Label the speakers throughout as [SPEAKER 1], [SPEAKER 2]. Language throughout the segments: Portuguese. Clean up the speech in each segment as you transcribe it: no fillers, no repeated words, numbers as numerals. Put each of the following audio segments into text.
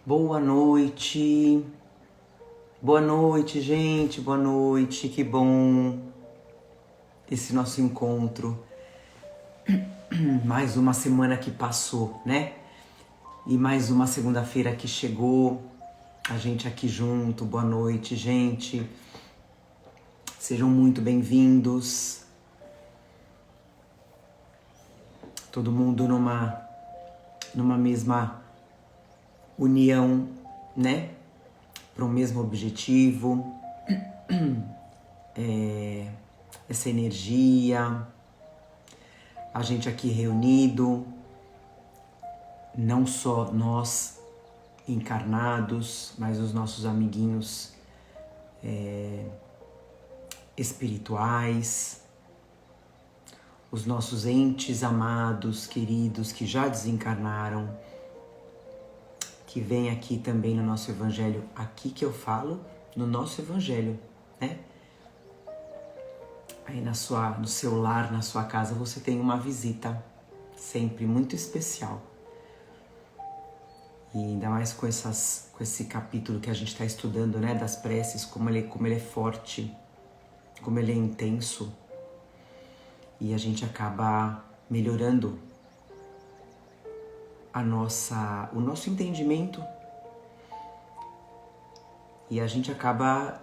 [SPEAKER 1] Boa noite. Boa noite, gente. Boa noite. Que bom esse nosso encontro. Mais uma semana que passou, né? E mais uma segunda-feira que chegou. A gente aqui junto. Boa noite, gente. Sejam muito bem-vindos. Todo mundo numa mesma união, né? Para o mesmo objetivo. Essa energia. A gente aqui reunido. Não só nós encarnados, mas os nossos amiguinhos espirituais, os nossos entes amados, queridos, que já desencarnaram, que vêm aqui também no nosso Evangelho, aqui que eu falo, no nosso Evangelho, né? Aí no seu lar, na sua casa, você tem uma visita sempre muito especial. E ainda mais com esse capítulo que a gente está estudando, né, das preces, como ele é forte, como ele é intenso. E a gente acaba melhorando o nosso entendimento. E a gente acaba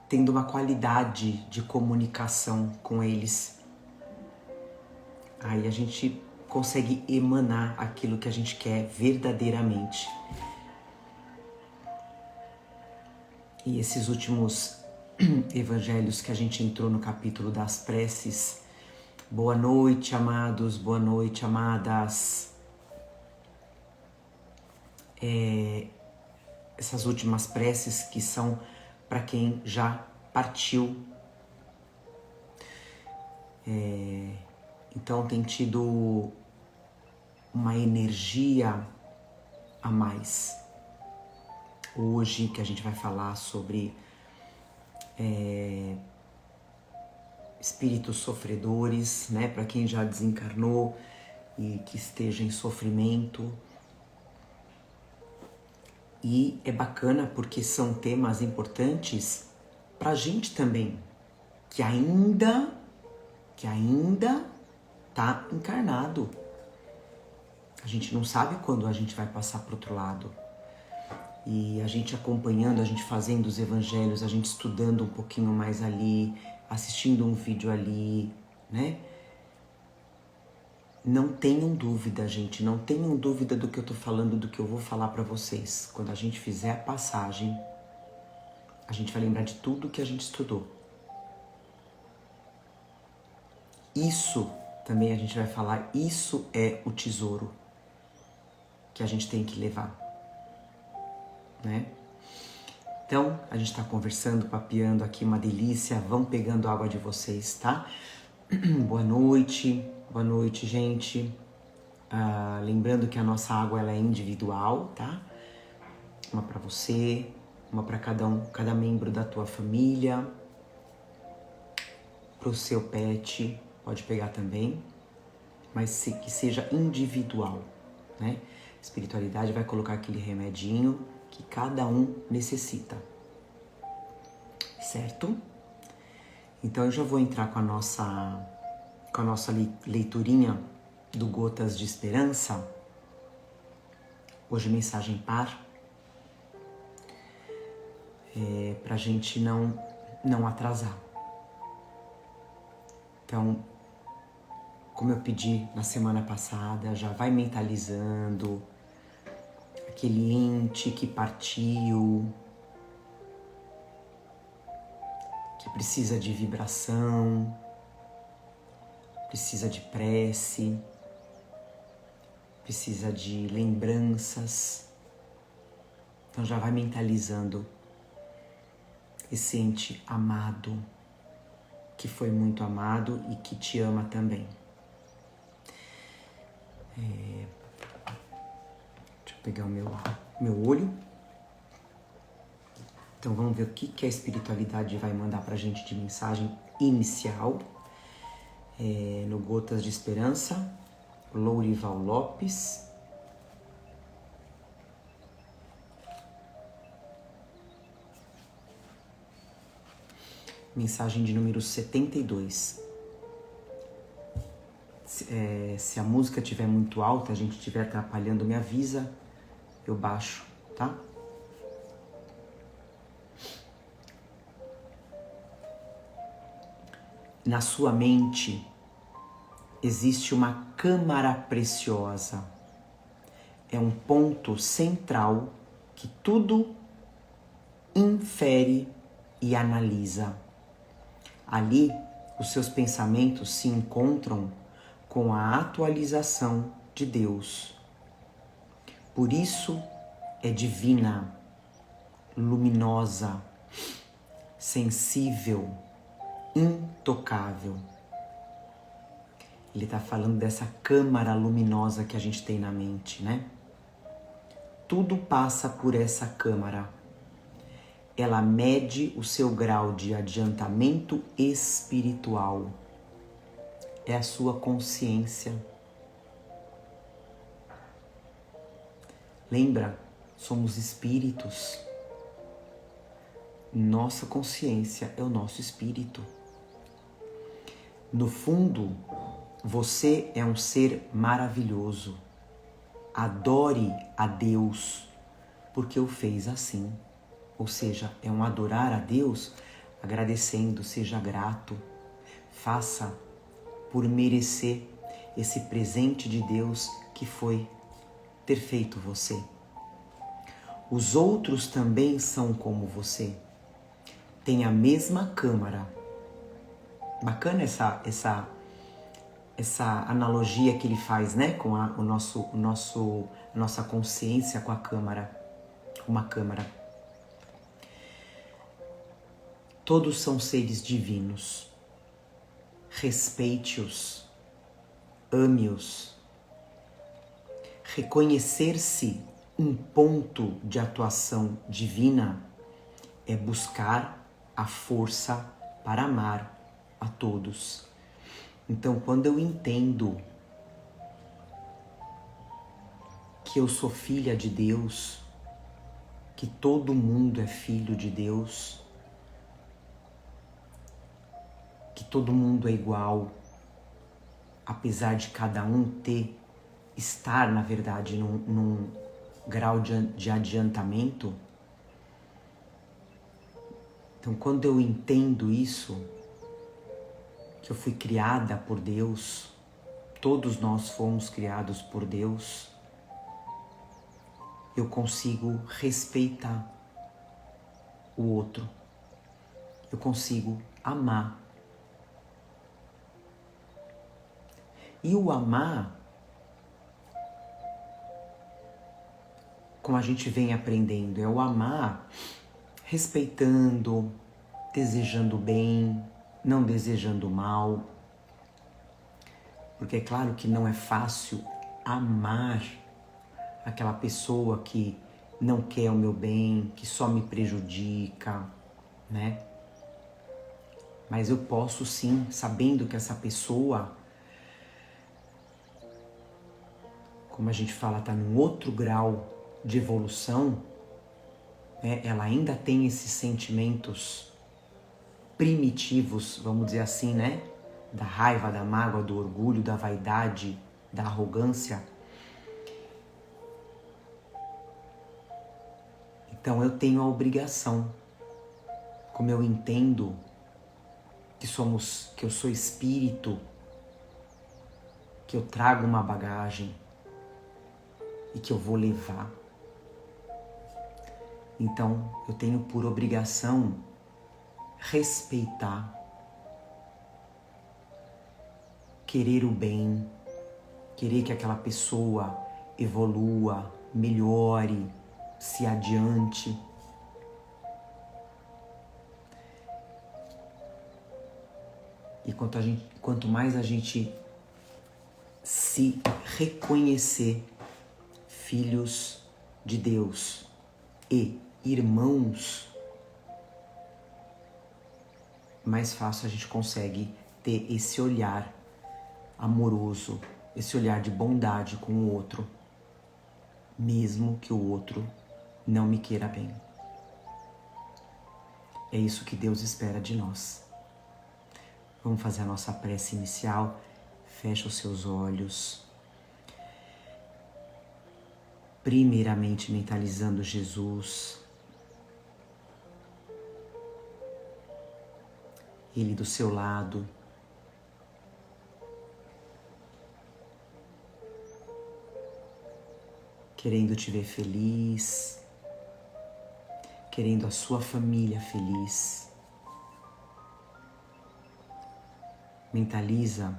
[SPEAKER 1] tendo uma qualidade de comunicação com eles. Aí a gente consegue emanar aquilo que a gente quer verdadeiramente. E esses últimos evangelhos que a gente entrou no capítulo das preces, boa noite, amados, boa noite, amadas. Essas últimas preces que são para quem já partiu. Então tem tido uma energia a mais. Hoje que a gente vai falar sobre espíritos sofredores, né? Para quem já desencarnou e que esteja em sofrimento. E é bacana porque são temas importantes para a gente também, que ainda tá encarnado. A gente não sabe quando a gente vai passar para o outro lado. E a gente acompanhando, a gente fazendo os evangelhos, a gente estudando um pouquinho mais ali, assistindo um vídeo ali, né? Não tenham dúvida, gente, não tenham dúvida do que eu tô falando, do que eu vou falar para vocês. Quando a gente fizer a passagem, a gente vai lembrar de tudo que a gente estudou. Isso também a gente vai falar, isso é o tesouro que a gente tem que levar, né? Então, a gente tá conversando, papeando aqui, uma delícia. Vão pegando água de vocês, tá? Boa noite, gente. Lembrando que a nossa água ela é individual, tá? Uma para você, uma para cada membro da tua família. Pro seu pet, pode pegar também, mas que seja individual, né? Espiritualidade vai colocar aquele remedinho que cada um necessita, certo? Então eu já vou entrar com a nossa leiturinha do Gotas de Esperança. Hoje mensagem par, pra gente não atrasar. Então, como eu pedi na semana passada, já vai mentalizando aquele ente que partiu, que precisa de vibração, precisa de prece, precisa de lembranças. Então já vai mentalizando esse ente amado, que foi muito amado e que te ama também. Deixa eu pegar o meu olho. Então vamos ver o que a espiritualidade vai mandar pra gente de mensagem inicial no Gotas de Esperança. Lourival Lopes. Mensagem de número 72. Se a música estiver muito alta, a gente estiver atrapalhando, me avisa, eu baixo, tá? Na sua mente existe uma câmara preciosa. É um ponto central que tudo infere e analisa. Ali, os seus pensamentos se encontram com a atualização de Deus. Por isso é divina, luminosa, sensível, intocável. Ele está falando dessa câmara luminosa que a gente tem na mente, né? Tudo passa por essa câmara. Ela mede o seu grau de adiantamento espiritual. É a sua consciência. Lembra? Somos espíritos. Nossa consciência é o nosso espírito. No fundo, você é um ser maravilhoso. Adore a Deus, porque o fez assim. Ou seja, é um adorar a Deus agradecendo, seja grato. Faça por merecer esse presente de Deus que foi ter feito você. Os outros também são como você. Tem a mesma câmara. Bacana essa analogia que ele faz, né? Com a nossa consciência com a câmara. Uma câmara. Todos são seres divinos. Respeite-os. Ame-os. Reconhecer-se um ponto de atuação divina é buscar a força para amar a todos. Então, quando eu entendo que eu sou filha de Deus, que todo mundo é filho de Deus, que todo mundo é igual, apesar de cada um estar, na verdade, num grau de adiantamento. Então, quando eu entendo isso, que eu fui criada por Deus, todos nós fomos criados por Deus, eu consigo respeitar o outro, eu consigo amar. E o amar, como a gente vem aprendendo, é o amar respeitando, desejando bem, não desejando mal. Porque é claro que não é fácil amar aquela pessoa que não quer o meu bem, que só me prejudica, né? Mas eu posso sim, sabendo que essa pessoa, como a gente fala, está num outro grau de evolução, né? Ela ainda tem esses sentimentos primitivos, vamos dizer assim, né? Da raiva, da mágoa, do orgulho, da vaidade, da arrogância. Então eu tenho a obrigação, como eu entendo que eu sou espírito, que eu trago uma bagagem e que eu vou levar. Então eu tenho por obrigação respeitar, querer o bem, querer que aquela pessoa evolua, melhore, se adiante. E quanto mais a gente se reconhecer filhos de Deus e irmãos, mais fácil a gente consegue ter esse olhar amoroso, esse olhar de bondade com o outro, mesmo que o outro não me queira bem. É isso que Deus espera de nós. Vamos fazer a nossa prece inicial. Fecha os seus olhos. Primeiramente mentalizando Jesus. Ele do seu lado. Querendo te ver feliz. Querendo a sua família feliz. Mentaliza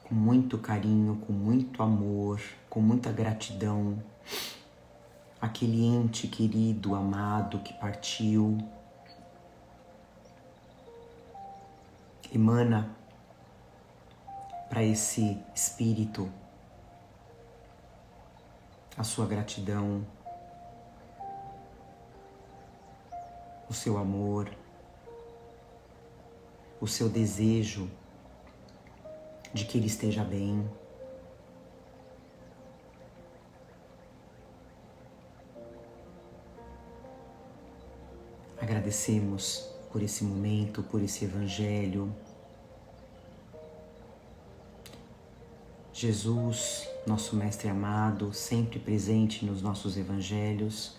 [SPEAKER 1] com muito carinho, com muito amor, com muita gratidão, aquele ente querido, amado que partiu. Emana para esse espírito a sua gratidão, o seu amor, o seu desejo de que ele esteja bem. Agradecemos por esse momento, por esse evangelho. Jesus, nosso mestre amado, sempre presente nos nossos evangelhos,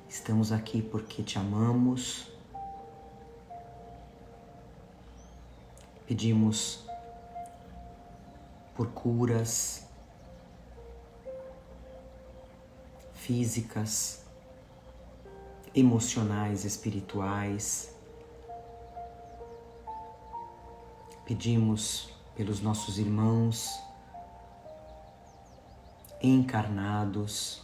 [SPEAKER 1] estamos aqui porque te amamos. Pedimos por curas físicas, emocionais, espirituais. Pedimos pelos nossos irmãos encarnados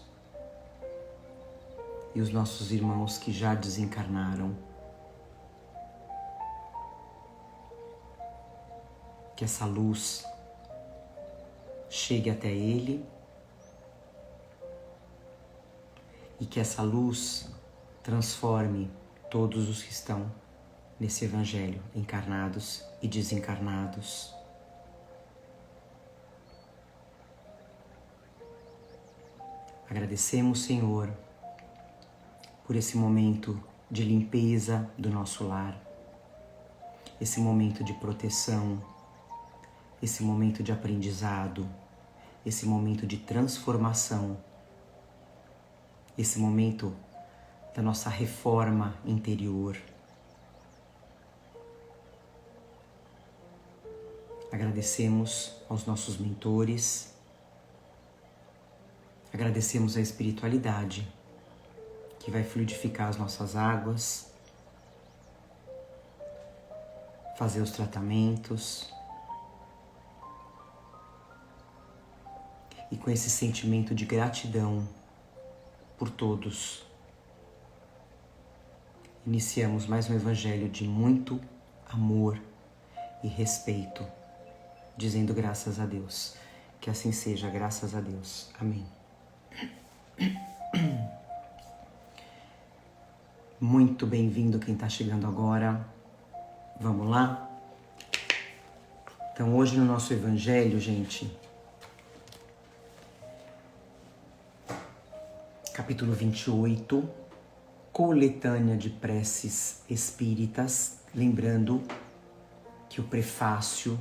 [SPEAKER 1] e os nossos irmãos que já desencarnaram. Que essa luz chegue até ele e que essa luz transforme todos os que estão nesse evangelho, encarnados e desencarnados. Agradecemos, Senhor, por esse momento de limpeza do nosso lar, esse momento de proteção, esse momento de aprendizado, esse momento de transformação, esse momento da nossa reforma interior. Agradecemos aos nossos mentores, agradecemos a espiritualidade que vai fluidificar as nossas águas, fazer os tratamentos. E com esse sentimento de gratidão por todos, iniciamos mais um evangelho de muito amor e respeito, dizendo graças a Deus. Que assim seja, graças a Deus. Amém. Muito bem-vindo quem está chegando agora. Vamos lá? Então, hoje no nosso evangelho, gente, capítulo 28, coletânea de preces espíritas, lembrando que o prefácio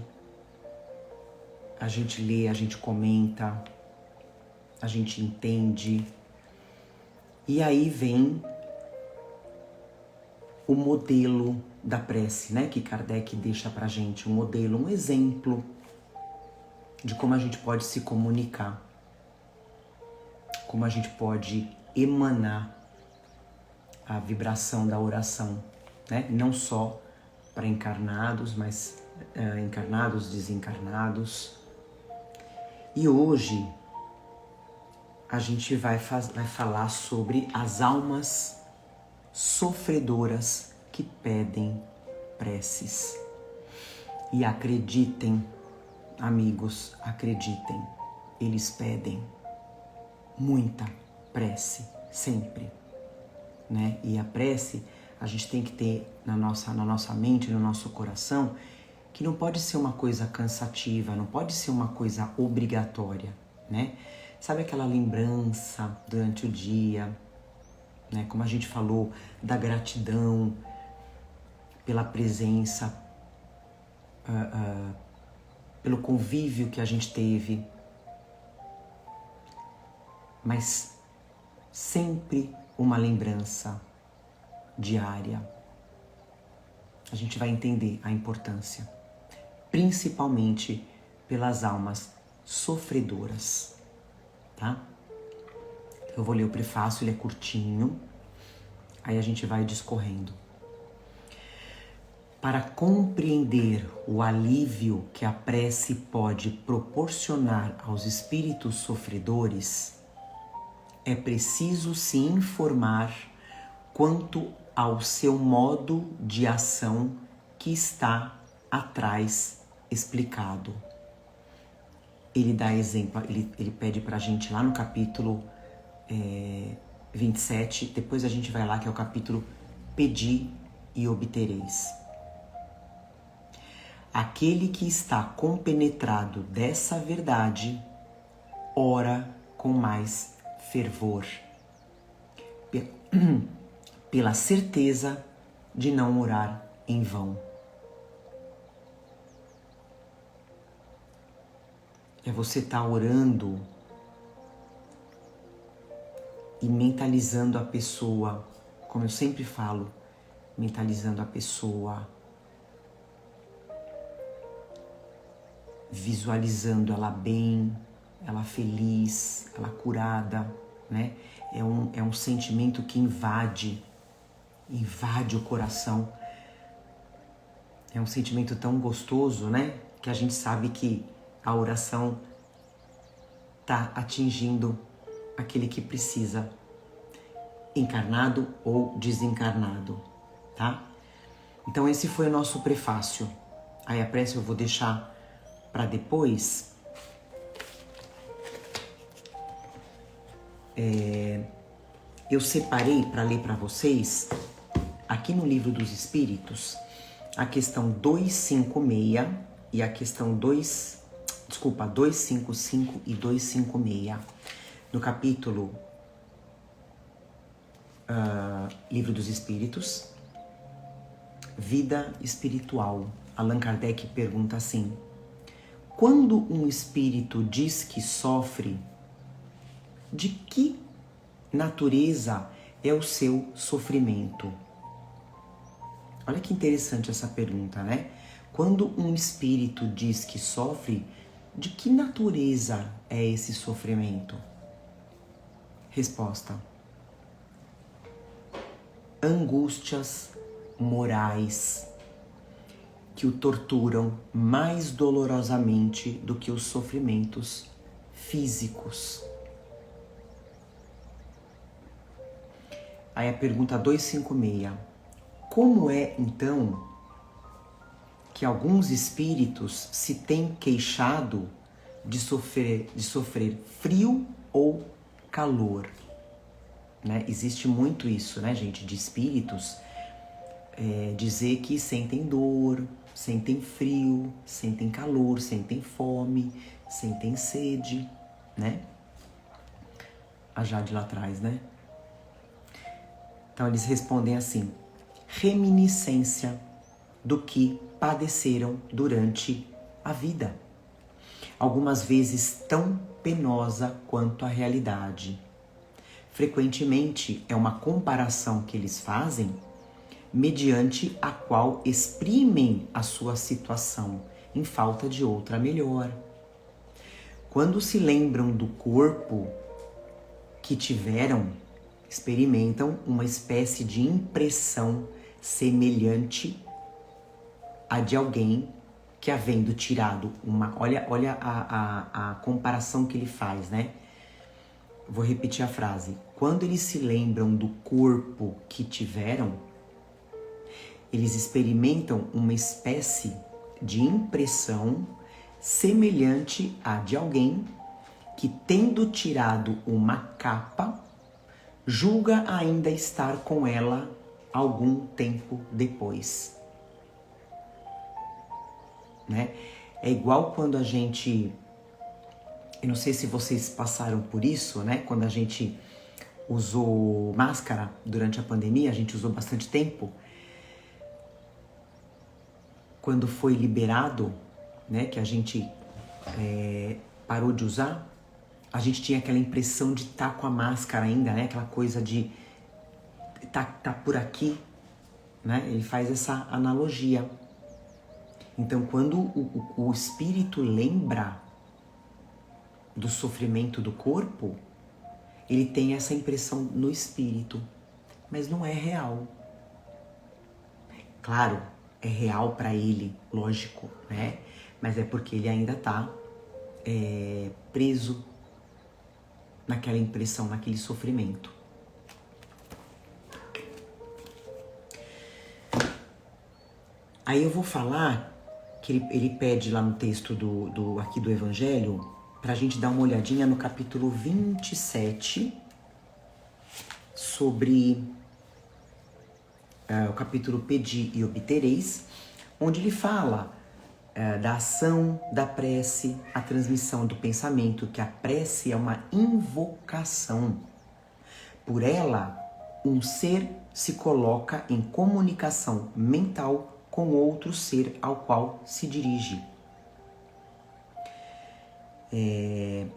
[SPEAKER 1] a gente lê, a gente comenta, a gente entende, e aí vem o modelo da prece, né, que Kardec deixa pra gente, um modelo, um exemplo de como a gente pode se comunicar, como a gente pode emanar a vibração da oração, né? Não só para encarnados, mas encarnados, desencarnados. E hoje a gente vai falar sobre as almas sofredoras que pedem preces. E acreditem, amigos, acreditem, eles pedem muita prece, sempre, né? E a prece, a gente tem que ter na nossa mente, no nosso coração, que não pode ser uma coisa cansativa, não pode ser uma coisa obrigatória, né? Sabe aquela lembrança durante o dia, né? Como a gente falou, da gratidão pela presença, pelo convívio que a gente teve, mas sempre uma lembrança diária. A gente vai entender a importância, principalmente pelas almas sofredoras, tá? Eu vou ler o prefácio, ele é curtinho, aí a gente vai discorrendo. Para compreender o alívio que a prece pode proporcionar aos espíritos sofredores, é preciso se informar quanto ao seu modo de ação que está atrás explicado. Ele dá exemplo, ele pede pra gente lá no capítulo 27, depois a gente vai lá que é o capítulo Pedi e obtereis. Aquele que está compenetrado dessa verdade, ora com mais fervor, pela certeza de não orar em vão. É você estar orando e mentalizando a pessoa, como eu sempre falo, mentalizando a pessoa, visualizando ela bem, ela feliz, ela curada, né? É um sentimento que invade o coração. É um sentimento tão gostoso, né? Que a gente sabe que a oração tá atingindo aquele que precisa, encarnado ou desencarnado, tá? Então esse foi o nosso prefácio. Aí a prece eu vou deixar para depois. Eu separei para ler para vocês, aqui no Livro dos Espíritos, a questão 256 e a questão 255 e 256. No capítulo Livro dos Espíritos, Vida Espiritual. Allan Kardec pergunta assim: quando um espírito diz que sofre, de que natureza é o seu sofrimento? Olha que interessante essa pergunta, né? Quando um espírito diz que sofre, de que natureza é esse sofrimento? Resposta: angústias morais que o torturam mais dolorosamente do que os sofrimentos físicos. Aí a pergunta 256. Como é, então, que alguns espíritos se têm queixado de sofrer frio ou calor? Né? Existe muito isso, né, gente, de espíritos dizer que sentem dor, sentem frio, sentem calor, sentem fome, sentem sede, né? A Jade lá atrás, né? Então eles respondem assim: reminiscência do que padeceram durante a vida, algumas vezes tão penosa quanto a realidade. Frequentemente é uma comparação que eles fazem mediante a qual exprimem a sua situação em falta de outra melhor. Quando se lembram do corpo que tiveram, experimentam uma espécie de impressão semelhante à de alguém que, havendo tirado uma... Olha a comparação que ele faz, né? Vou repetir a frase. Quando eles se lembram do corpo que tiveram, eles experimentam uma espécie de impressão semelhante à de alguém que, tendo tirado uma capa, julga ainda estar com ela algum tempo depois. né? É igual quando a gente... Eu não sei se vocês passaram por isso, né? Quando a gente usou máscara durante a pandemia, a gente usou bastante tempo. Quando foi liberado, né? Que a gente parou de usar, a gente tinha aquela impressão de estar com a máscara ainda, né? Aquela coisa de tá por aqui, né? Ele faz essa analogia. Então, quando o espírito lembra do sofrimento do corpo, ele tem essa impressão no espírito, mas não é real. Claro, é real para ele, lógico, né? Mas é porque ele ainda tá preso naquela impressão, naquele sofrimento. Aí eu vou falar que ele pede lá no texto aqui do Evangelho, pra gente dar uma olhadinha no capítulo 27, sobre o capítulo Pedi e Obtereis, onde ele fala da ação da prece, a transmissão do pensamento, que a prece é uma invocação. Por ela, um ser se coloca em comunicação mental com outro ser ao qual se dirige.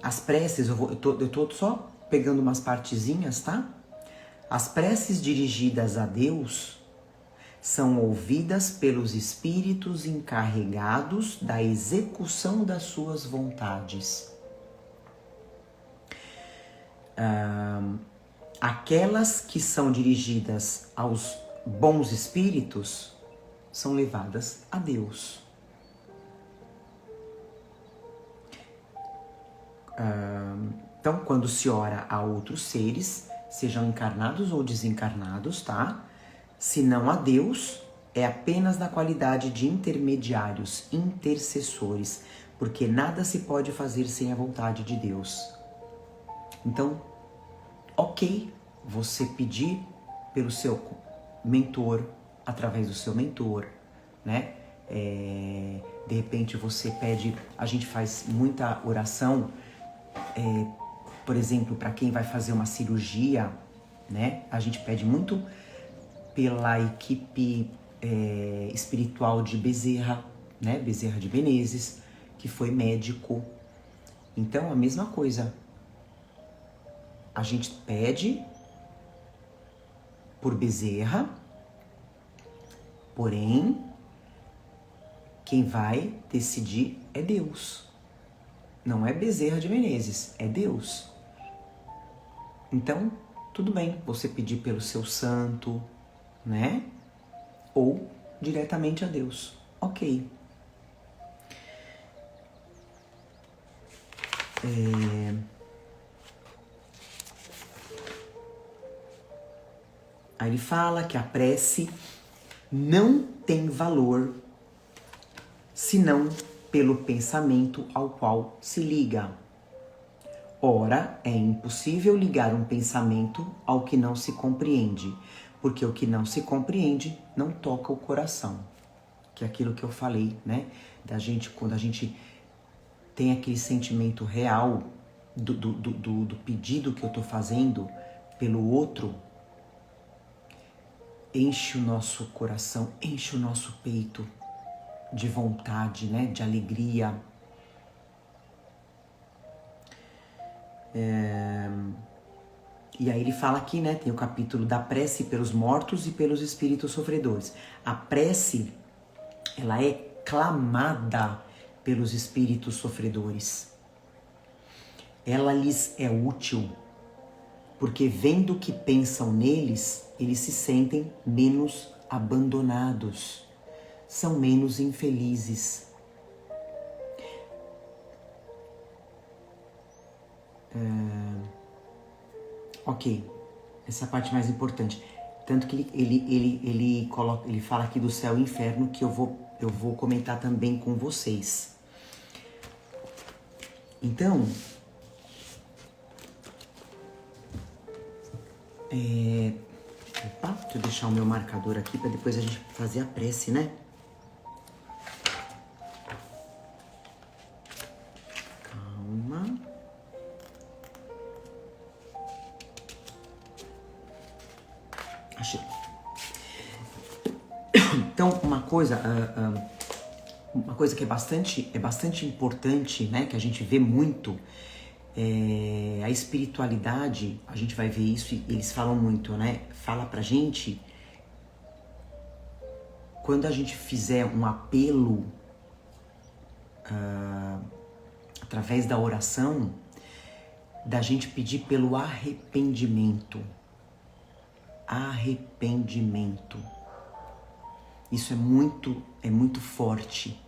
[SPEAKER 1] As preces, eu tô só pegando umas partezinhas, tá? As preces dirigidas a Deus são ouvidas pelos espíritos encarregados da execução das suas vontades. Aquelas que são dirigidas aos bons espíritos são levadas a Deus. Então, quando se ora a outros seres, sejam encarnados ou desencarnados, tá? Se não a Deus, é apenas na qualidade de intermediários, intercessores, porque nada se pode fazer sem a vontade de Deus. Então, ok, você pedir pelo seu mentor, através do seu mentor, né? De repente você pede, a gente faz muita oração, por exemplo, para quem vai fazer uma cirurgia, né? A gente pede muito pela equipe espiritual de Bezerra, né? Bezerra de Menezes, que foi médico. Então, a mesma coisa. A gente pede por Bezerra, porém, quem vai decidir é Deus. Não é Bezerra de Menezes, é Deus. Então, tudo bem você pedir pelo seu santo, né? Ou diretamente a Deus. Ok. Aí ele fala que a prece não tem valor senão pelo pensamento ao qual se liga. Ora, é impossível ligar um pensamento ao que não se compreende, porque o que não se compreende não toca o coração. Que é aquilo que eu falei, né? Da gente, quando a gente tem aquele sentimento real do pedido que eu tô fazendo pelo outro, enche o nosso coração, enche o nosso peito de vontade, né? De alegria. E aí ele fala aqui, né? Tem o capítulo da prece pelos mortos e pelos espíritos sofredores. A prece, ela é clamada pelos espíritos sofredores. Ela lhes é útil, porque vendo que pensam neles, eles se sentem menos abandonados, são menos infelizes. Ok, essa é a parte mais importante. Tanto que ele fala aqui do céu e inferno, que eu vou comentar também com vocês. Então, deixa eu deixar o meu marcador aqui para depois a gente fazer a prece, né? Achei. Então, uma coisa que é bastante importante, né, que a gente vê muito, a espiritualidade, a gente vai ver isso e eles falam muito, né? Fala pra gente, quando a gente fizer um apelo através da oração, da gente pedir pelo arrependimento. Arrependimento. Isso é muito forte,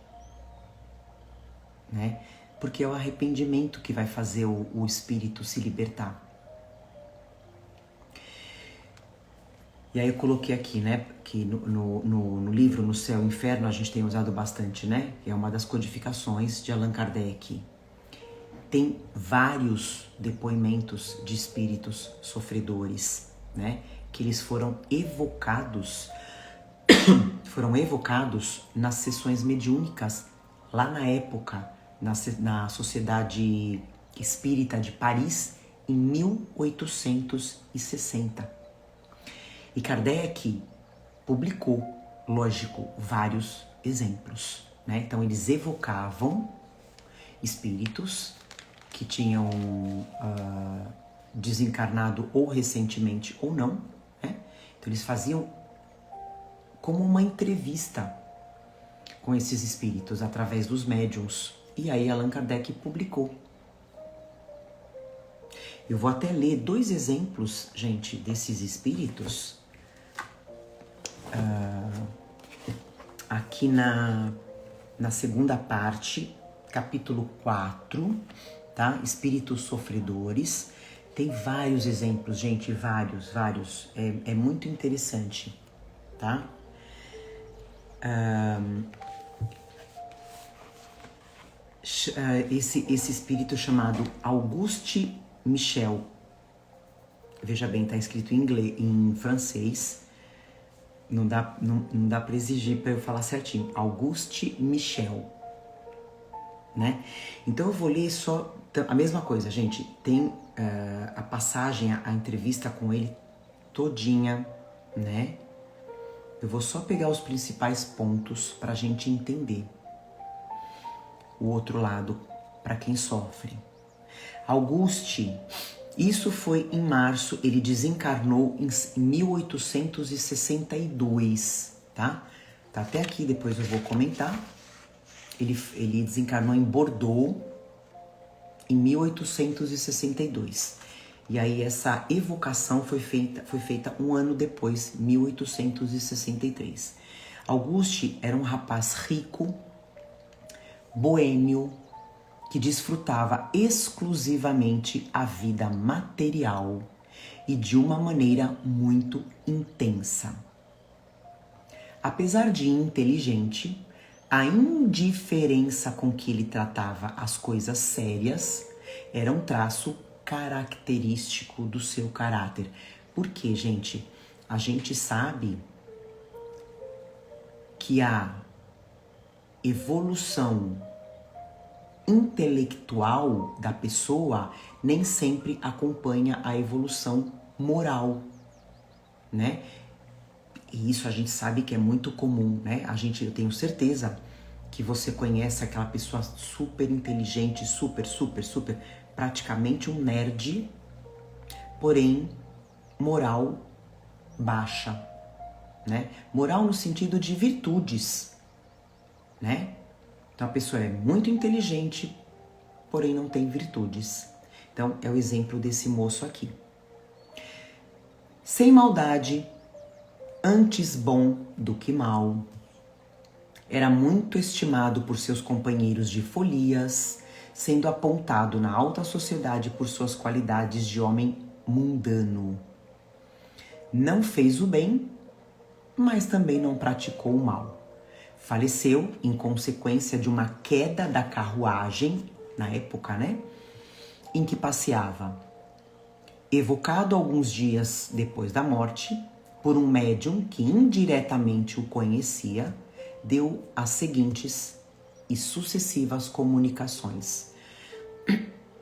[SPEAKER 1] né? Porque é o arrependimento que vai fazer o espírito se libertar. E aí eu coloquei aqui, né, que no livro No Céu e Inferno a gente tem usado bastante, né? Que é uma das codificações de Allan Kardec. Tem vários depoimentos de espíritos sofredores, né? Que eles foram evocados nas sessões mediúnicas, lá na época, na Sociedade Espírita de Paris, em 1860. E Kardec publicou, lógico, vários exemplos, né? Então eles evocavam espíritos que tinham desencarnado ou recentemente ou não, né? Então eles faziam como uma entrevista com esses espíritos através dos médiuns. E aí Allan Kardec publicou. Eu vou até ler 2 exemplos, gente, desses espíritos. Aqui na segunda parte, capítulo 4, tá? Espíritos sofredores. Tem vários exemplos, gente, vários. É muito interessante, tá? Esse espírito chamado Auguste Michel. Veja bem, tá escrito em inglês, em francês. Não dá para exigir para eu falar certinho. Auguste Michel, né? Então eu vou ler só a mesma coisa, gente. Tem a passagem, a entrevista com ele todinha, né? Eu vou só pegar os principais pontos para a gente entender o outro lado, para quem sofre. Auguste, isso foi em março, ele desencarnou em 1862, tá? Tá até aqui, depois eu vou comentar. Ele desencarnou em Bordeaux em 1862. E aí essa evocação foi feita um ano depois, 1863. Auguste era um rapaz rico, boêmio, que desfrutava exclusivamente a vida material e de uma maneira muito intensa. Apesar de inteligente, a indiferença com que ele tratava as coisas sérias era um traço característico do seu caráter. Porque, gente, a gente sabe que a evolução intelectual da pessoa nem sempre acompanha a evolução moral, né? E isso a gente sabe que é muito comum, né? Eu tenho certeza que você conhece aquela pessoa super inteligente, super, praticamente um nerd, porém moral baixa, né? Moral no sentido de virtudes, né? Então a pessoa é muito inteligente, porém não tem virtudes. Então é o exemplo desse moço aqui. Sem maldade, antes bom do que mal. Era muito estimado por seus companheiros de folias, sendo apontado na alta sociedade por suas qualidades de homem mundano. Não fez o bem, mas também não praticou o mal. Faleceu em consequência de uma queda da carruagem, na época, né, em que passeava. Evocado alguns dias depois da morte, por um médium que indiretamente o conhecia, deu as seguintes e sucessivas comunicações.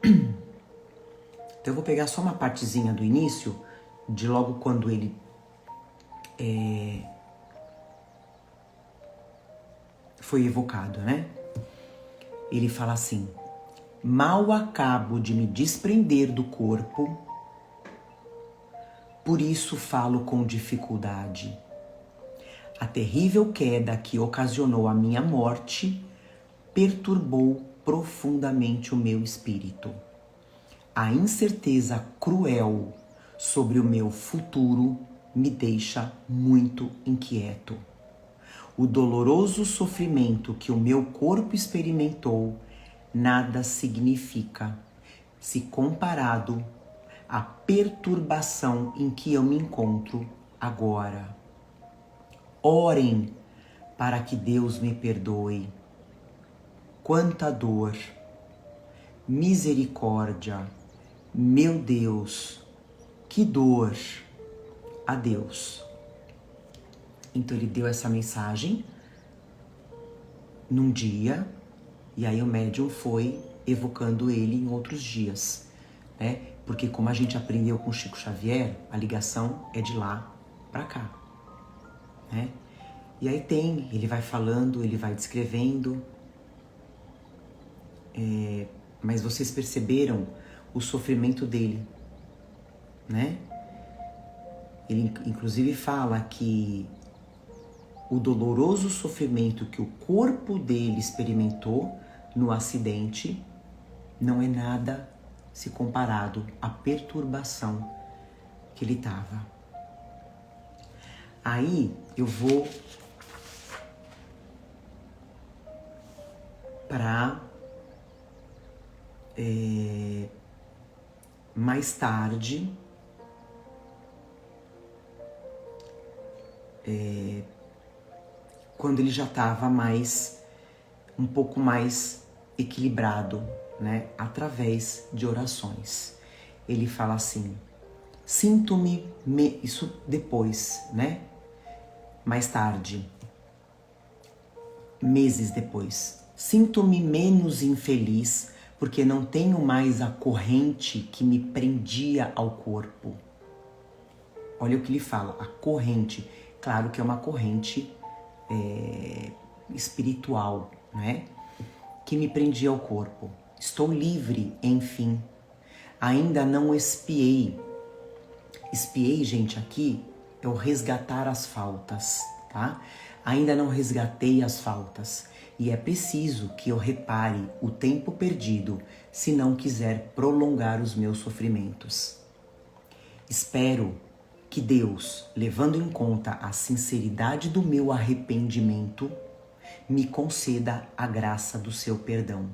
[SPEAKER 1] Então eu vou pegar só uma partezinha do início, de logo quando ele foi evocado, né? Ele fala assim: mal acabo de me desprender do corpo, por isso falo com dificuldade. A terrível queda que ocasionou a minha morte perturbou profundamente o meu espírito. A incerteza cruel sobre o meu futuro me deixa muito inquieto. O doloroso sofrimento que o meu corpo experimentou nada significa se comparado à perturbação em que eu me encontro agora. Orem para que Deus me perdoe. Quanta dor, misericórdia, meu Deus, que dor a Deus. Então ele deu essa mensagem num dia, e aí o médium foi evocando ele em outros dias, né? Porque como a gente aprendeu com Chico Xavier, a ligação é de lá para cá, né? E aí ele vai falando, ele vai descrevendo, mas vocês perceberam o sofrimento dele, né? Ele inclusive fala que o doloroso sofrimento que o corpo dele experimentou no acidente não é nada se comparado à perturbação que ele estava. Aí eu vou para mais tarde, quando ele já estava um pouco mais equilibrado, né, através de orações. Ele fala assim: sinto-me, isso depois, né, mais tarde, meses depois, sinto-me menos infeliz porque não tenho mais a corrente que me prendia ao corpo. Olha o que ele fala, a corrente. Claro que é uma corrente espiritual, né? Que me prendia ao corpo. Estou livre, enfim. Ainda não expiei. Expiei, gente, aqui é o resgatar as faltas, tá? Ainda não resgatei as faltas. E é preciso que eu repare o tempo perdido se não quiser prolongar os meus sofrimentos. Espero que Deus, levando em conta a sinceridade do meu arrependimento, me conceda a graça do seu perdão.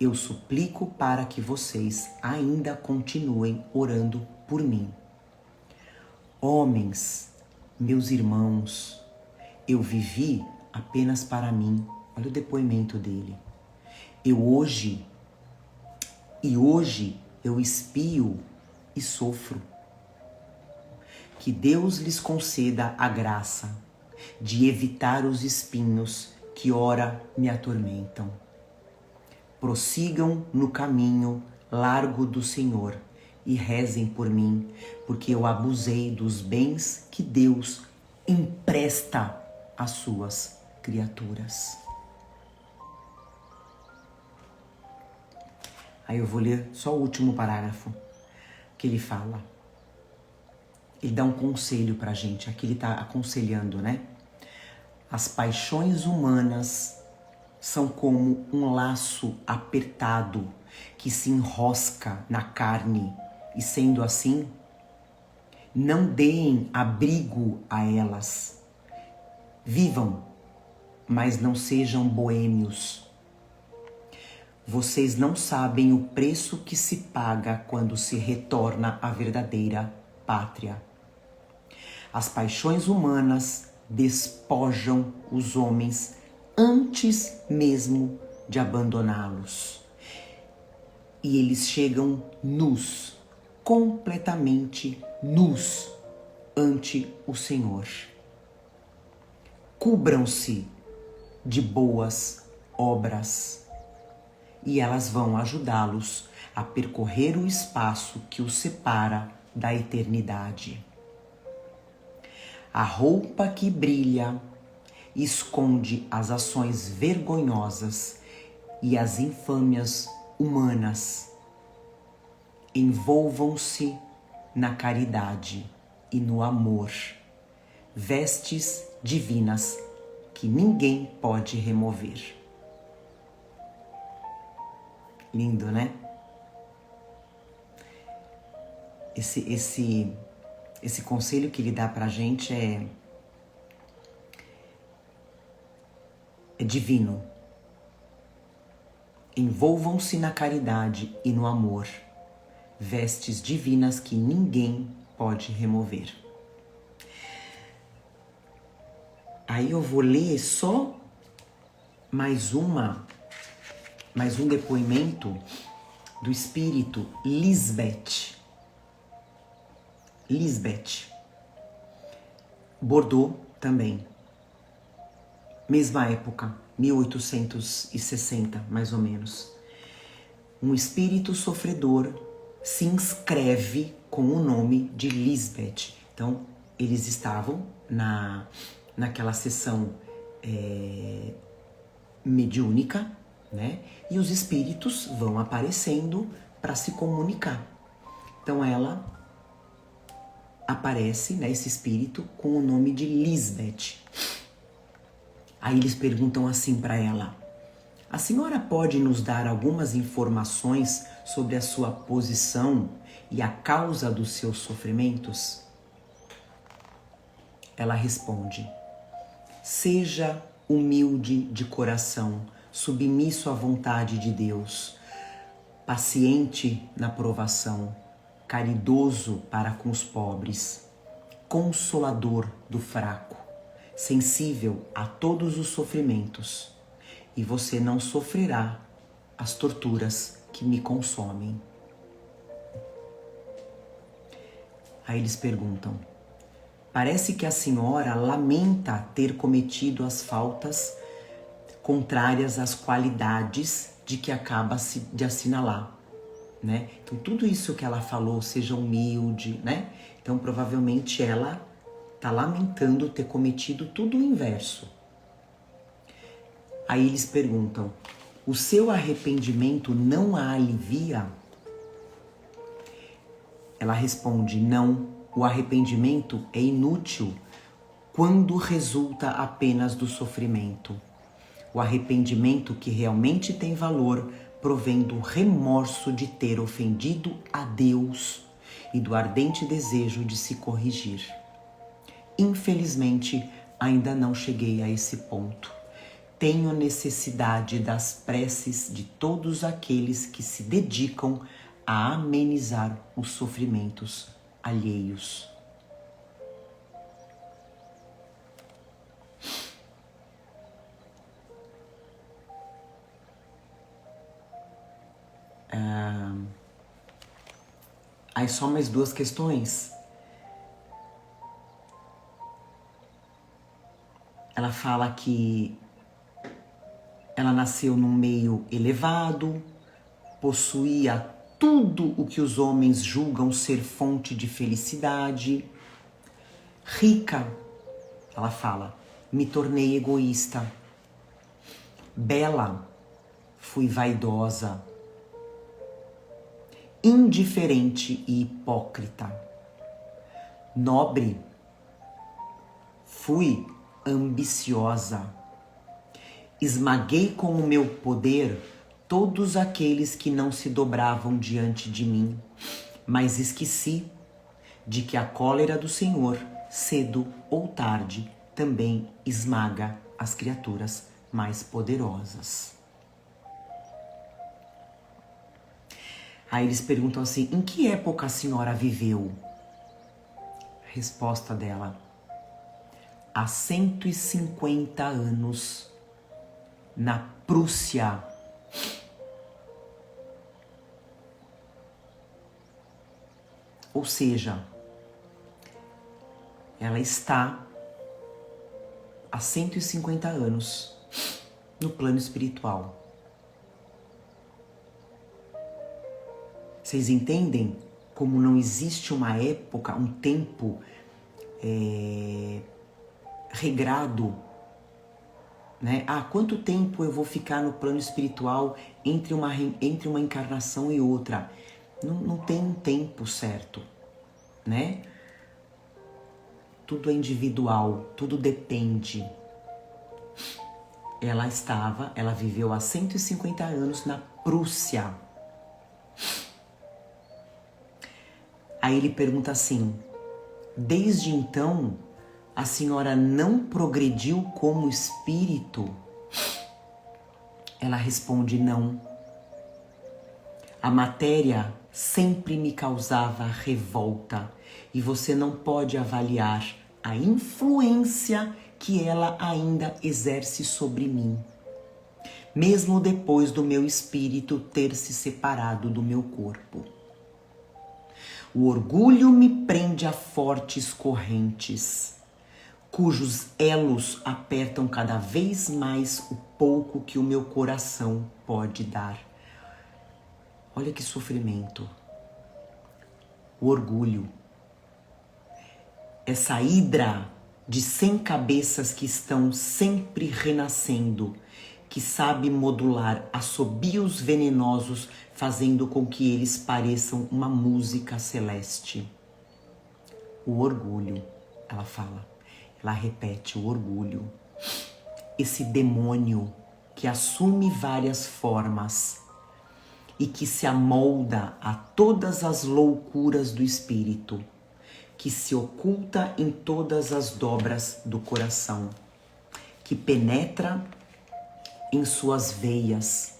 [SPEAKER 1] Eu suplico para que vocês ainda continuem orando por mim. Homens, meus irmãos, eu vivi apenas para mim. Olha o depoimento dele. Hoje eu expio e sofro. Que Deus lhes conceda a graça de evitar os espinhos que ora me atormentam. Prossigam no caminho largo do Senhor e rezem por mim, porque eu abusei dos bens que Deus empresta às suas criaturas. Aí eu vou ler só o último parágrafo que ele fala. Ele dá um conselho pra gente, aqui ele tá aconselhando, né? As paixões humanas são como um laço apertado que se enrosca na carne e, sendo assim, não deem abrigo a elas. Vivam, mas não sejam boêmios. Vocês não sabem o preço que se paga quando se retorna à verdadeira pátria. As paixões humanas despojam os homens antes mesmo de abandoná-los. E eles chegam nus, completamente nus, ante o Senhor. Cubram-se de boas obras e elas vão ajudá-los a percorrer o espaço que os separa da eternidade. A roupa que brilha esconde as ações vergonhosas e as infâmias humanas. Envolvam-se na caridade e no amor, vestes divinas que ninguém pode remover. Lindo, né? Esse conselho que ele dá pra gente é divino. Envolvam-se na caridade e no amor, vestes divinas que ninguém pode remover. Aí eu vou ler só mais um depoimento do espírito Lisbeth. Bordeaux também. Mesma época, 1860, mais ou menos. Um espírito sofredor se inscreve com o nome de Lisbeth. Então, eles estavam naquela sessão mediúnica, né? E os espíritos vão aparecendo para se comunicar. Então, ela aparece, né, esse espírito, com o nome de Lisbeth. Aí eles perguntam assim para ela: a senhora pode nos dar algumas informações sobre a sua posição e a causa dos seus sofrimentos? Ela responde: seja humilde de coração, submisso à vontade de Deus, paciente na provação, caridoso para com os pobres, consolador do fraco, sensível a todos os sofrimentos, e você não sofrerá as torturas que me consomem. Aí eles perguntam: parece que a senhora lamenta ter cometido as faltas contrárias às qualidades de que acaba de assinalar, né? Então tudo isso que ela falou, seja humilde, né? Então provavelmente ela está lamentando ter cometido tudo o inverso. Aí eles perguntam: o seu arrependimento não a alivia? Ela responde: não, o arrependimento é inútil quando resulta apenas do sofrimento. O arrependimento que realmente tem valor provém do remorso de ter ofendido a Deus e do ardente desejo de se corrigir. Infelizmente, ainda não cheguei a esse ponto. Tenho necessidade das preces de todos aqueles que se dedicam a amenizar os sofrimentos alheios. Aí só mais duas questões. Ela fala que ela nasceu num meio elevado, possuía tudo o que os homens julgam ser fonte de felicidade. Rica, ela fala, me tornei egoísta. Bela, fui vaidosa. Indiferente e hipócrita. Nobre, fui ambiciosa. Esmaguei com o meu poder todos aqueles que não se dobravam diante de mim, mas esqueci de que a cólera do Senhor, cedo ou tarde, também esmaga as criaturas mais poderosas. Aí eles perguntam assim: em que época a senhora viveu? Resposta dela: há 150 anos, na Prússia. Ou seja, ela está há 150 anos no plano espiritual. Vocês entendem como não existe uma época, um tempo regrado, né? Quanto tempo eu vou ficar no plano espiritual entre uma encarnação e outra? Não tem um tempo certo, né? Tudo é individual, tudo depende. Ela viveu há 150 anos na Prússia. Aí ele pergunta assim: desde então, a senhora não progrediu como espírito? Ela responde: não. A matéria sempre me causava revolta e você não pode avaliar a influência que ela ainda exerce sobre mim, mesmo depois do meu espírito ter se separado do meu corpo. O orgulho me prende a fortes correntes, cujos elos apertam cada vez mais o pouco que o meu coração pode dar. Olha que sofrimento. O orgulho. Essa hidra de 100 cabeças que estão sempre renascendo, que sabe modular assobios venenosos, fazendo com que eles pareçam uma música celeste. O orgulho, ela fala, ela repete, o orgulho. Esse demônio que assume várias formas e que se amolda a todas as loucuras do espírito, que se oculta em todas as dobras do coração, que penetra em suas veias,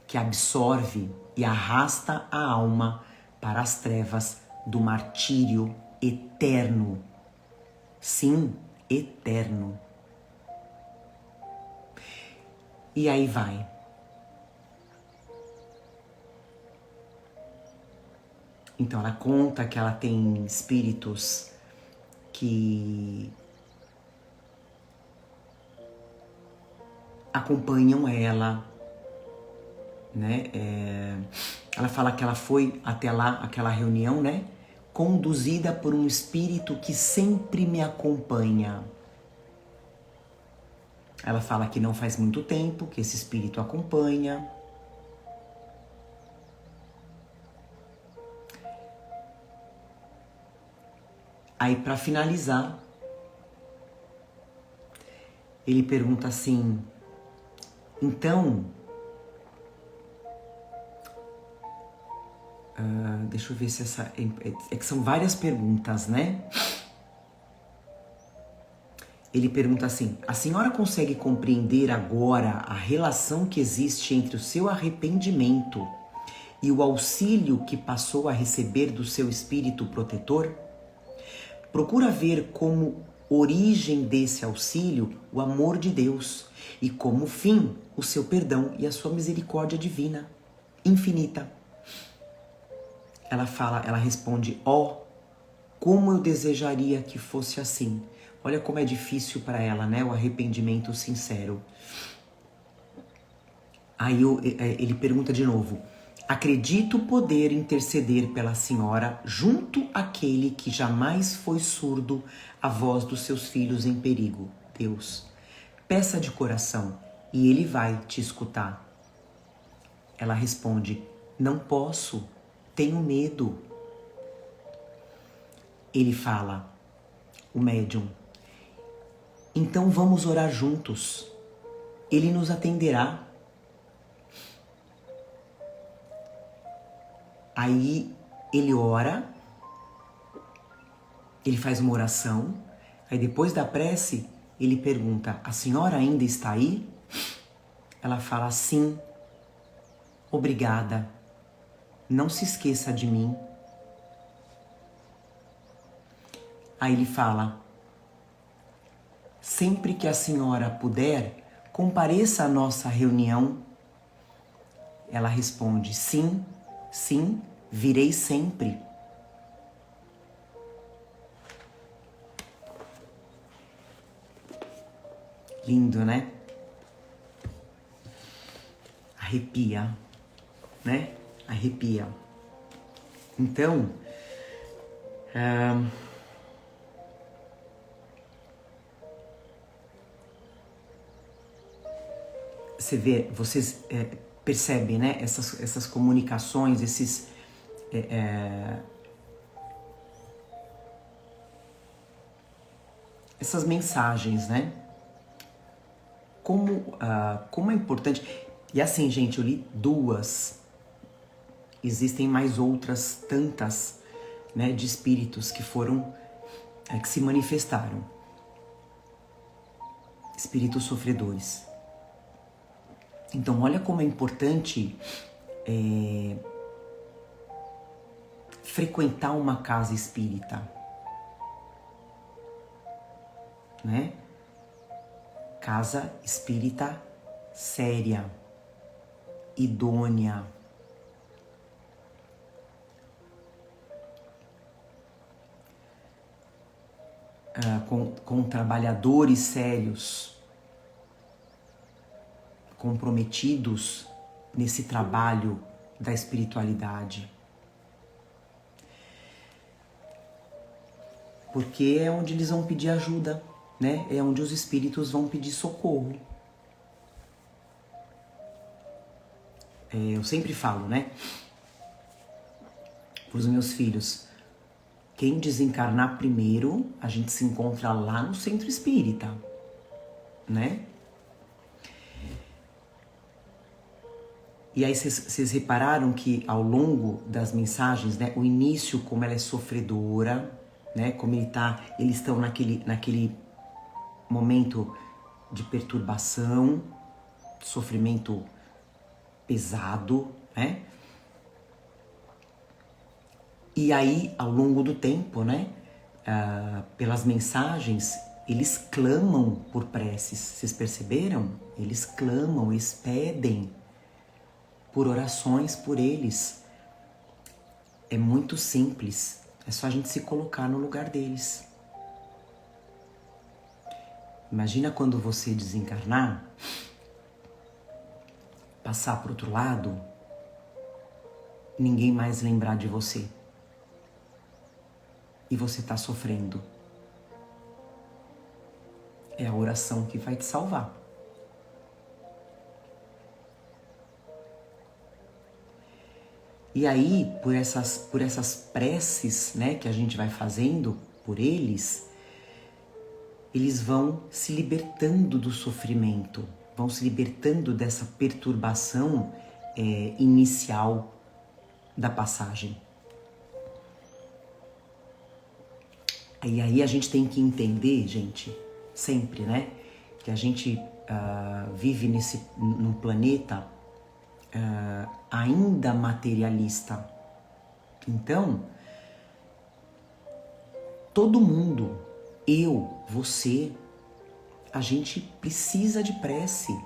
[SPEAKER 1] que absorve e arrasta a alma para as trevas do martírio eterno. Sim, eterno. E aí vai. Então ela conta que ela tem espíritos que acompanham ela, né? Ela fala que ela foi até lá, aquela reunião, né? Conduzida por um espírito que sempre me acompanha. Ela fala que não faz muito tempo que esse espírito acompanha. Aí, para finalizar, ele pergunta assim: então, deixa eu ver se essa... É que são várias perguntas, né? Ele pergunta assim: a senhora consegue compreender agora a relação que existe entre o seu arrependimento e o auxílio que passou a receber do seu espírito protetor? Procura ver como origem desse auxílio o amor de Deus e como fim o seu perdão e a sua misericórdia divina, infinita. Ela responde: como eu desejaria que fosse assim. Olha como é difícil para ela, né? O arrependimento sincero. Aí ele pergunta de novo: acredito poder interceder pela senhora junto àquele que jamais foi surdo à voz dos seus filhos em perigo, Deus. Peça de coração e ele vai te escutar. Ela responde: não posso, tenho medo. Ele fala, o médium: então vamos orar juntos. Ele nos atenderá. Aí ele ora, ele faz uma oração, aí depois da prece, ele pergunta: a senhora ainda está aí? Ela fala: sim, obrigada, não se esqueça de mim. Aí ele fala: sempre que a senhora puder, compareça à nossa reunião. Ela responde: sim, sim, virei sempre. Lindo, né? Arrepia, né? Arrepia. Então, você vê, vocês percebem, né? Essas comunicações, essas mensagens, né? Como é importante. E assim, gente, eu li 2. Existem mais outras tantas, né, de espíritos que foram, que se manifestaram. Espíritos sofredores. Então, olha como é importante frequentar uma casa espírita, né? Casa espírita séria, idônea. Com trabalhadores sérios, comprometidos nesse trabalho da espiritualidade. Porque é onde eles vão pedir ajuda, né? É onde os espíritos vão pedir socorro. Eu sempre falo, né? Para os meus filhos, quem desencarnar primeiro, a gente se encontra lá no centro espírita, né? E aí vocês repararam que ao longo das mensagens, né, o início, como ela é sofredora, né, como eles estão naquele momento de perturbação, sofrimento pesado, né? E aí, ao longo do tempo, né, pelas mensagens, eles clamam por preces. Vocês perceberam? Eles clamam, eles pedem por orações por eles. É muito simples. É só a gente se colocar no lugar deles. Imagina quando você desencarnar, passar para o outro lado, ninguém mais lembrar de você. E você está sofrendo. É a oração que vai te salvar. E aí, por essas preces, né, que a gente vai fazendo por eles vão se libertando do sofrimento, vão se libertando dessa perturbação inicial da passagem. E aí a gente tem que entender, gente, sempre, né, que a gente vive num planeta ainda materialista. Então, todo mundo, eu, você, a gente precisa de prece.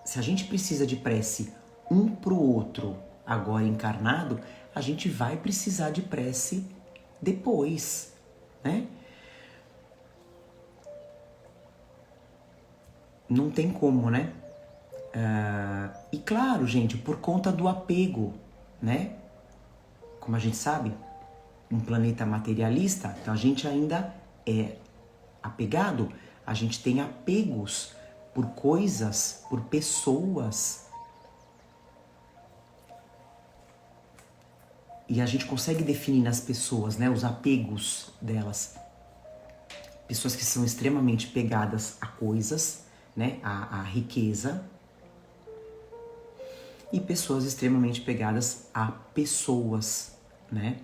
[SPEAKER 1] Se a gente precisa de prece um pro outro agora encarnado, a gente vai precisar de prece depois, né? Não tem como, né? E claro, gente, por conta do apego, né? Como a gente sabe, um planeta materialista, então a gente ainda é apegado, a gente tem apegos por coisas, por pessoas. E a gente consegue definir nas pessoas, né, os apegos delas. Pessoas que são extremamente pegadas a coisas, né, a riqueza. E pessoas extremamente pegadas a pessoas, né?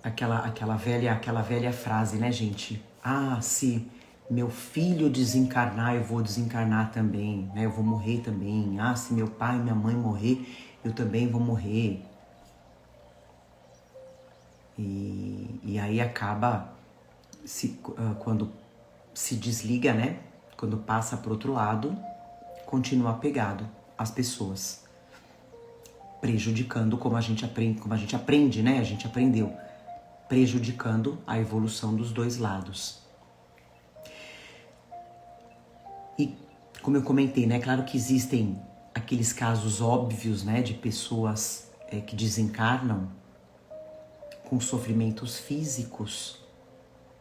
[SPEAKER 1] Aquela velha frase, né, gente? Ah, se meu filho desencarnar, eu vou desencarnar também, né? Eu vou morrer também. Ah, se meu pai e minha mãe morrer, eu também vou morrer. E aí acaba, quando se desliga, né? Quando passa para o outro lado, continua apegado às pessoas, prejudicando como a gente aprende, né? A gente aprendeu, prejudicando a evolução dos dois lados. E como eu comentei, né? Claro que existem aqueles casos óbvios, né? De pessoas que desencarnam com sofrimentos físicos,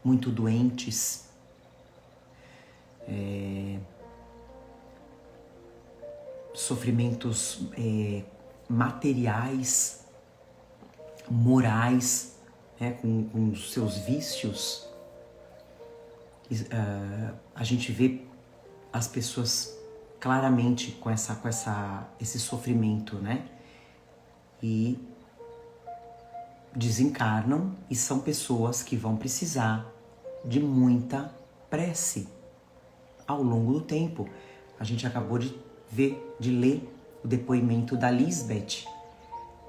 [SPEAKER 1] muito doentes, sofrimentos materiais, morais, né, com os seus vícios, a gente vê as pessoas claramente com esse sofrimento, né? E desencarnam e são pessoas que vão precisar de muita prece ao longo do tempo. A gente acabou de ler o depoimento da Lisbeth,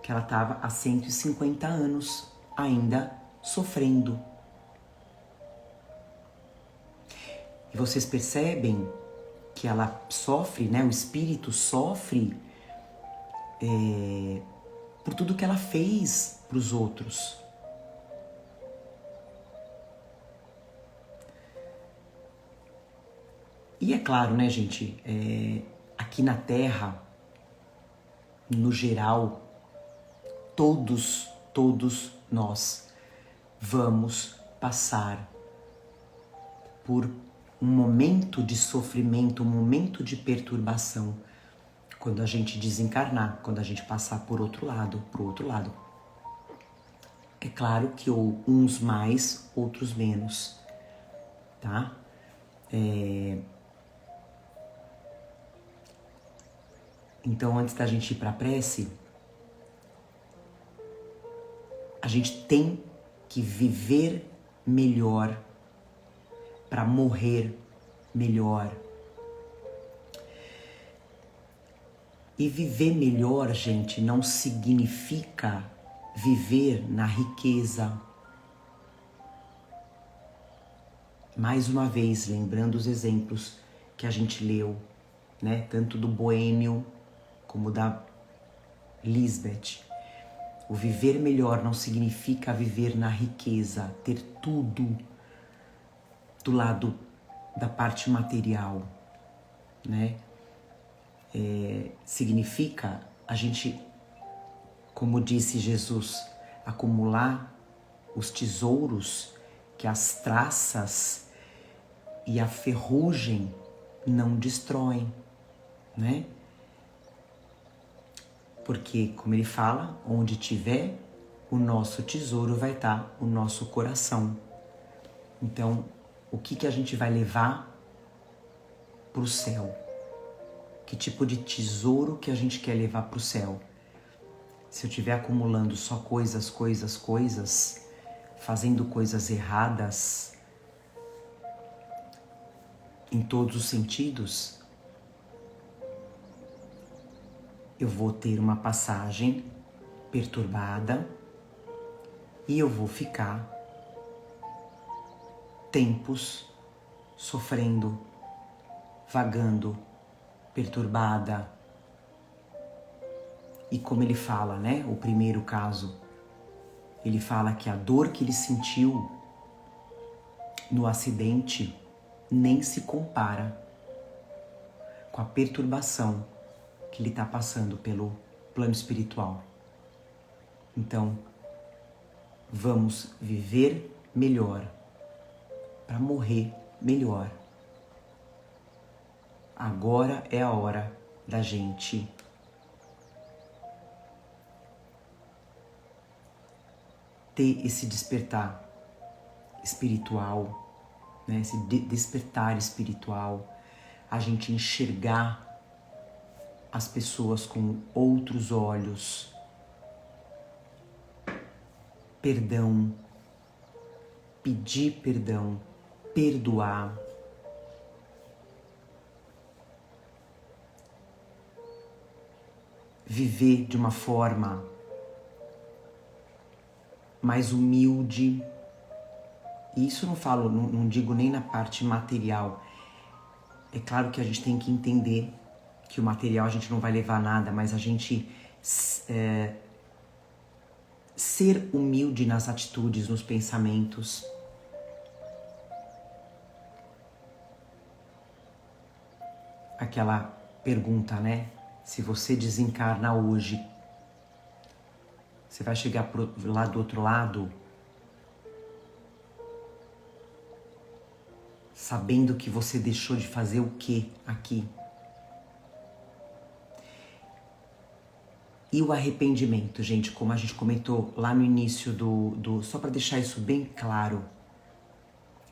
[SPEAKER 1] que ela estava há 150 anos ainda sofrendo. E vocês percebem que ela sofre, né? O espírito sofre por tudo que ela fez para os outros. E é claro, né, gente? Aqui na Terra, no geral, todos nós vamos passar por um momento de sofrimento, um momento de perturbação, quando a gente desencarnar, quando a gente passar pro outro lado. É claro que uns mais, outros menos, tá? Então, antes da gente ir pra prece, a gente tem que viver melhor para morrer melhor. E viver melhor, gente, não significa viver na riqueza. Mais uma vez, lembrando os exemplos que a gente leu, né? Tanto do Boêmio como da Lisbeth. O viver melhor não significa viver na riqueza, ter tudo do lado da parte material, né? Significa a gente, como disse Jesus, acumular os tesouros que as traças e a ferrugem não destroem, né? Porque, como ele fala, onde tiver o nosso tesouro vai estar o nosso coração. Então, o que a gente vai levar para o céu? Que tipo de tesouro que a gente quer levar para o céu? Se eu estiver acumulando só coisas, fazendo coisas erradas em todos os sentidos, eu vou ter uma passagem perturbada e eu vou ficar tempos sofrendo, vagando, perturbada. E como ele fala, né? O primeiro caso, ele fala que a dor que ele sentiu no acidente nem se compara com a perturbação que ele está passando pelo plano espiritual. Então, vamos viver melhor para morrer melhor. Agora é a hora da gente ter esse despertar espiritual, né? Esse despertar espiritual, a gente enxergar as pessoas com outros olhos, perdão, pedir perdão, perdoar. Viver de uma forma mais humilde. E isso não digo nem na parte material. É claro que a gente tem que entender que o material a gente não vai levar nada, mas a gente ser humilde nas atitudes, nos pensamentos. Aquela pergunta, né? Se você desencarna hoje, você vai chegar lá do outro lado sabendo que você deixou de fazer o que aqui? E o arrependimento, gente, como a gente comentou lá no início só para deixar isso bem claro,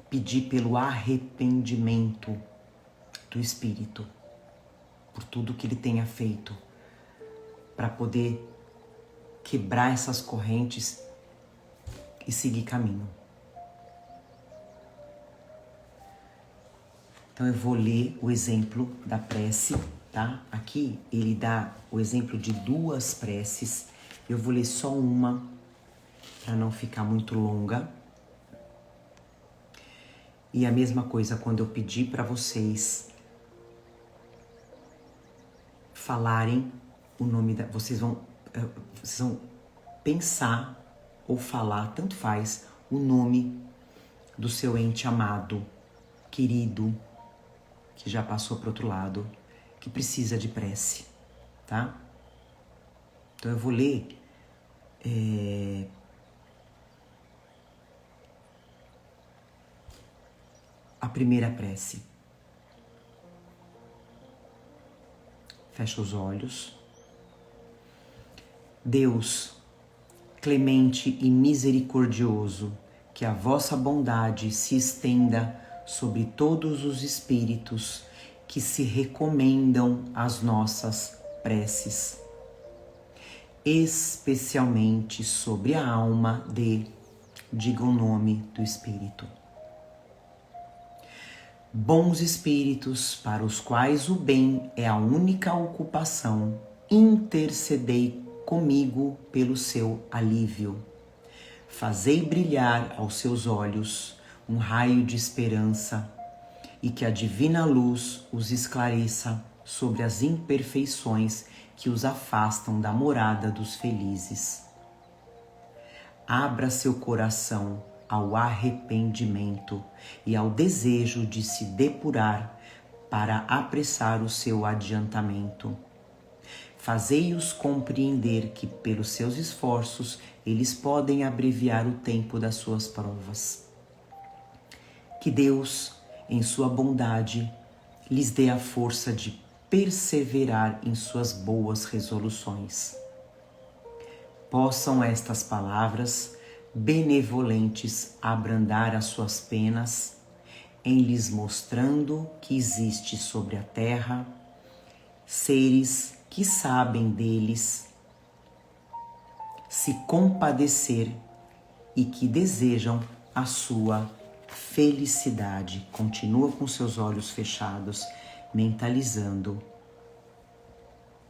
[SPEAKER 1] pedir pelo arrependimento do espírito por tudo que ele tenha feito, para poder quebrar essas correntes e seguir caminho. Então eu vou ler o exemplo da prece, tá? Aqui ele dá o exemplo de 2 preces. Eu vou ler só uma para não ficar muito longa. E a mesma coisa quando eu pedir para vocês falarem o nome da... Vocês vão pensar ou falar, tanto faz, o nome do seu ente amado, querido, que já passou para outro lado, que precisa de prece, tá? Então eu vou ler a primeira prece. Fecha os olhos. Deus, clemente e misericordioso, que a vossa bondade se estenda sobre todos os espíritos que se recomendam às nossas preces, especialmente sobre a alma diga o nome do espírito. Bons espíritos, para os quais o bem é a única ocupação, intercedei comigo pelo seu alívio. Fazei brilhar aos seus olhos um raio de esperança e que a divina luz os esclareça sobre as imperfeições que os afastam da morada dos felizes. Abra seu coração ao arrependimento e ao desejo de se depurar para apressar o seu adiantamento. Fazei-os compreender que, pelos seus esforços, eles podem abreviar o tempo das suas provas. Que Deus, em sua bondade, lhes dê a força de perseverar em suas boas resoluções. Possam estas palavras benevolentes abrandar as suas penas, em lhes mostrando que existe sobre a terra seres que sabem deles se compadecer e que desejam a sua felicidade. Continua com seus olhos fechados, mentalizando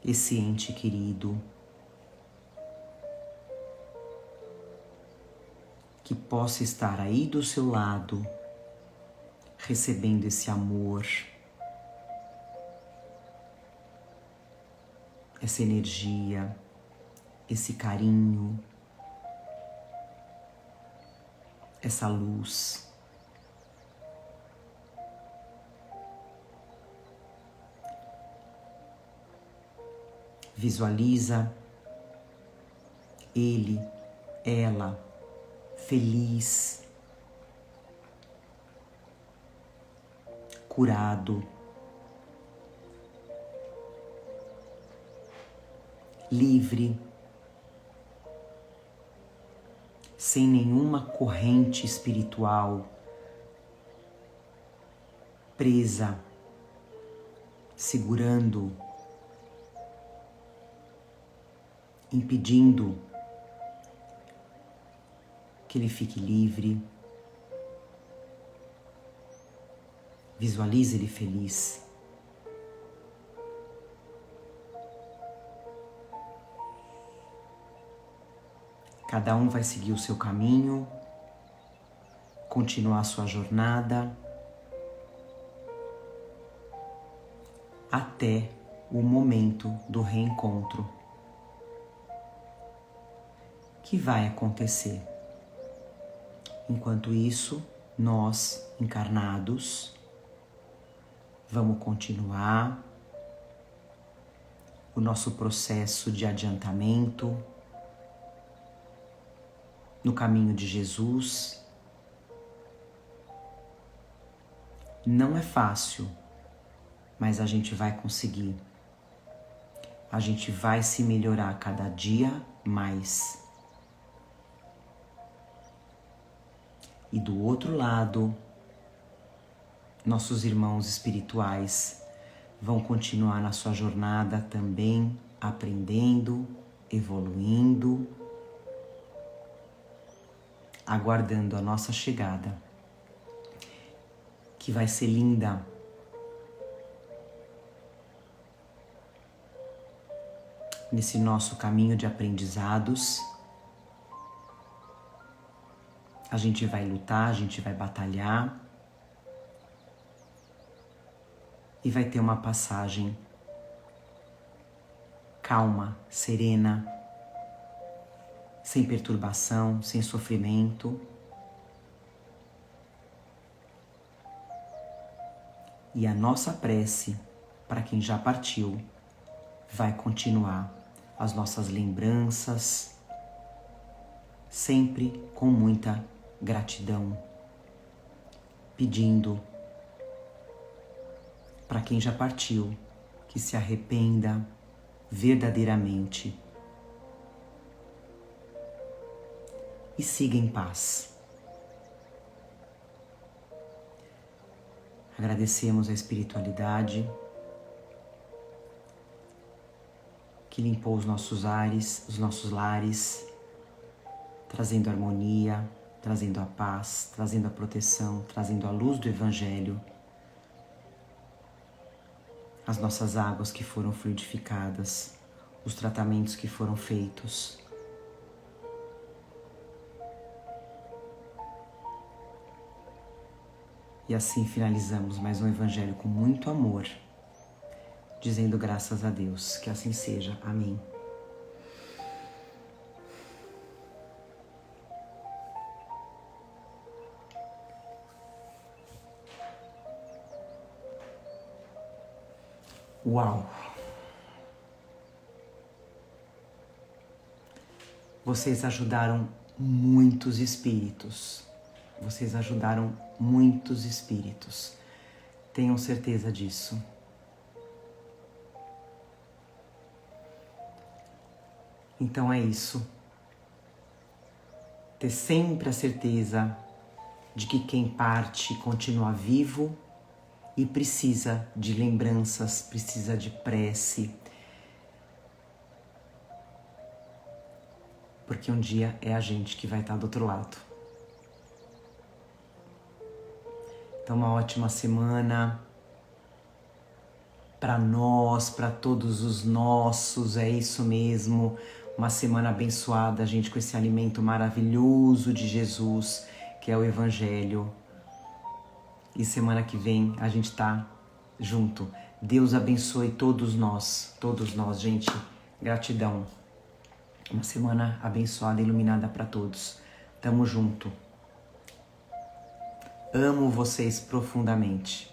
[SPEAKER 1] esse ente querido que possa estar aí do seu lado, recebendo esse amor, essa energia, esse carinho, essa luz. Visualiza ele, ela, feliz, curado, livre, sem nenhuma corrente espiritual presa, segurando, impedindo que ele fique livre. Visualize ele feliz. Cada um vai seguir o seu caminho, continuar a sua jornada, até o momento do reencontro, que vai acontecer. Enquanto isso, nós, encarnados, vamos continuar o nosso processo de adiantamento no caminho de Jesus. Não é fácil, mas a gente vai conseguir. a gente vai se melhorar cada dia mais. E do outro lado, nossos irmãos espirituais vão continuar na sua jornada também, aprendendo, evoluindo, aguardando a nossa chegada, que vai ser linda. Nesse nosso caminho de aprendizados, a gente vai lutar, a gente vai batalhar e vai ter uma passagem calma, serena, sem perturbação, sem sofrimento. E a nossa prece para quem já partiu vai continuar. As nossas lembranças, sempre com muita gratidão, pedindo para quem já partiu que se arrependa verdadeiramente e siga em paz. Agradecemos a espiritualidade que limpou os nossos ares, os nossos lares, trazendo harmonia, trazendo a paz, trazendo a proteção, trazendo a luz do Evangelho. As nossas águas que foram fluidificadas, os tratamentos que foram feitos. E assim finalizamos mais um Evangelho com muito amor, dizendo graças a Deus, que assim seja. Amém. Uau! Vocês ajudaram muitos espíritos. Vocês ajudaram muitos espíritos. Tenham certeza disso. Então é isso. Ter sempre a certeza de que quem parte continua vivo e precisa de lembranças, precisa de prece. Porque um dia é a gente que vai estar do outro lado. Então, uma ótima semana para nós, para todos os nossos, é isso mesmo. Uma semana abençoada, gente, com esse alimento maravilhoso de Jesus, que é o Evangelho. E semana que vem a gente tá junto. Deus abençoe todos nós, gente. Gratidão. Uma semana abençoada e iluminada para todos. Tamo junto. Amo vocês profundamente.